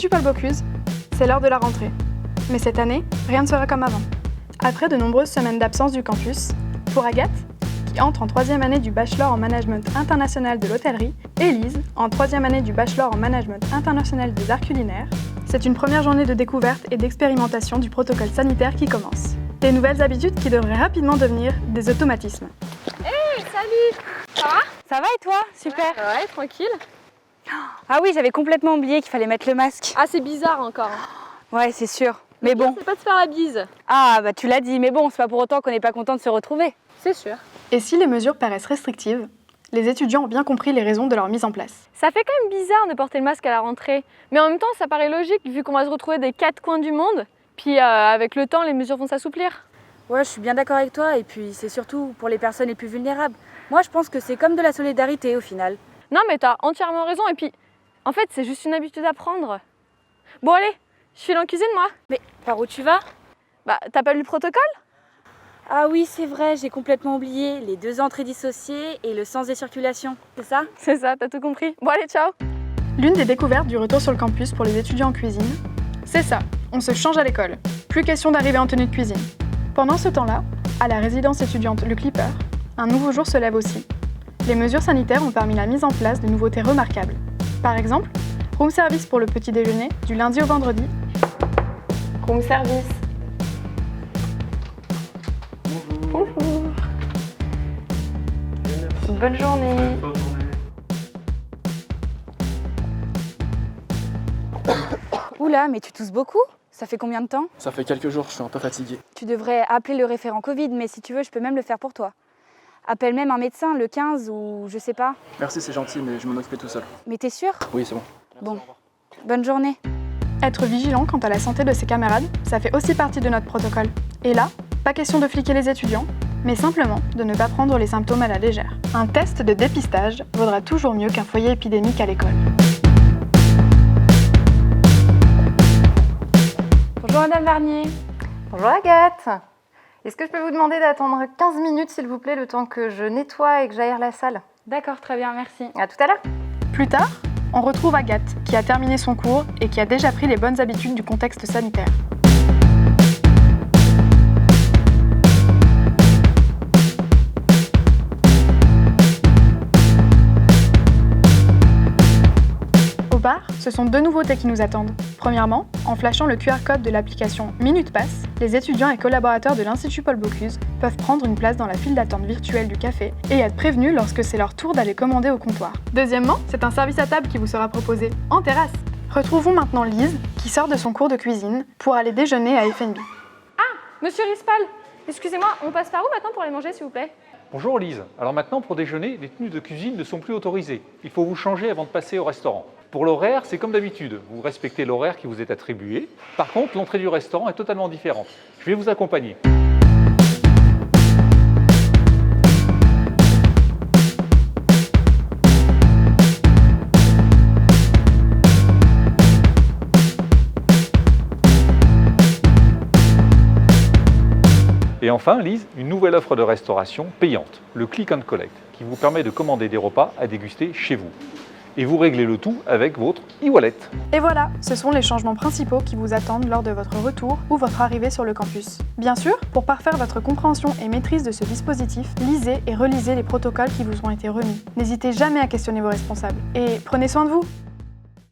l'Institut Paul Bocuse, c'est l'heure de la rentrée. Mais cette année, rien ne sera comme avant. Après de nombreuses semaines d'absence du campus, pour Agathe, qui entre en 3e année du Bachelor en Management International de l'hôtellerie, et Lise, en 3e année du Bachelor en Management International des arts culinaires, c'est une première journée de découverte et d'expérimentation du protocole sanitaire qui commence. Des nouvelles habitudes qui devraient rapidement devenir des automatismes. Hey, salut! Ça va? Ça va et toi? Super. Ouais, tranquille. Ah oui, j'avais complètement oublié qu'il fallait mettre le masque. Ah, c'est bizarre encore. Ouais, c'est sûr. Mais bon. C'est pas de faire la bise. Ah, bah tu l'as dit, mais bon, c'est pas pour autant qu'on n'est pas content de se retrouver. C'est sûr. Et si les mesures paraissent restrictives, les étudiants ont bien compris les raisons de leur mise en place. Ça fait quand même bizarre de porter le masque à la rentrée. Mais en même temps, ça paraît logique vu qu'on va se retrouver des 4 coins du monde. Puis avec le temps, les mesures vont s'assouplir. Ouais, je suis bien d'accord avec toi. Et puis, c'est surtout pour les personnes les plus vulnérables. Moi, je pense que c'est comme de la solidarité au final. Non, mais t'as entièrement raison. Et puis, en fait, c'est juste une habitude à prendre. Bon, allez, je file en cuisine, moi. Mais par où tu vas? Bah, t'as pas lu le protocole? Ah oui, c'est vrai, j'ai complètement oublié. Les 2 entrées dissociées et le sens des circulations, c'est ça? C'est ça, t'as tout compris. Bon, allez, ciao. L'une des découvertes du retour sur le campus pour les étudiants en cuisine, c'est ça, on se change à l'école. Plus question d'arriver en tenue de cuisine. Pendant ce temps-là, à la résidence étudiante Le Clipper, un nouveau jour se lève aussi. Les mesures sanitaires ont permis la mise en place de nouveautés remarquables. Par exemple, room service pour le petit déjeuner du lundi au vendredi. Room service. Bonjour. Bonne journée. Oula, mais tu tousses beaucoup? Ça fait combien de temps? Ça fait quelques jours, je suis un peu fatigué. Tu devrais appeler le référent Covid, mais si tu veux, je peux même le faire pour toi. Appelle même un médecin, le 15 ou je sais pas. Merci, c'est gentil, mais je m'en occupe tout seul. Mais t'es sûr? Oui, c'est bon. Bon, bonne journée. Être vigilant quant à la santé de ses camarades, ça fait aussi partie de notre protocole. Et là, pas question de fliquer les étudiants, mais simplement de ne pas prendre les symptômes à la légère. Un test de dépistage vaudra toujours mieux qu'un foyer épidémique à l'école. Bonjour Madame Varnier. Bonjour Agathe. Est-ce que je peux vous demander d'attendre 15 minutes s'il vous plaît, le temps que je nettoie et que j'aère la salle? D'accord, très bien, merci. À tout à l'heure. Plus tard, on retrouve Agathe, qui a terminé son cours et qui a déjà pris les bonnes habitudes du contexte sanitaire. Au bar, ce sont 2 nouveautés qui nous attendent. Premièrement, en flashant le QR code de l'application Minute Pass, les étudiants et collaborateurs de l'Institut Paul Bocuse peuvent prendre une place dans la file d'attente virtuelle du café et être prévenus lorsque c'est leur tour d'aller commander au comptoir. Deuxièmement, c'est un service à table qui vous sera proposé en terrasse. Retrouvons maintenant Lise, qui sort de son cours de cuisine pour aller déjeuner à F&B. Monsieur Rispal, excusez-moi, on passe par où maintenant pour aller manger, s'il vous plaît? Bonjour Lise, alors maintenant pour déjeuner, les tenues de cuisine ne sont plus autorisées. Il faut vous changer avant de passer au restaurant. Pour l'horaire, c'est comme d'habitude, vous respectez l'horaire qui vous est attribué. Par contre, l'entrée du restaurant est totalement différente. Je vais vous accompagner. Et enfin, Lise, une nouvelle offre de restauration payante, le Click and Collect, qui vous permet de commander des repas à déguster chez vous. Et vous réglez le tout avec votre e-wallet. Et voilà, ce sont les changements principaux qui vous attendent lors de votre retour ou votre arrivée sur le campus. Bien sûr, pour parfaire votre compréhension et maîtrise de ce dispositif, lisez et relisez les protocoles qui vous ont été remis. N'hésitez jamais à questionner vos responsables. Et prenez soin de vous!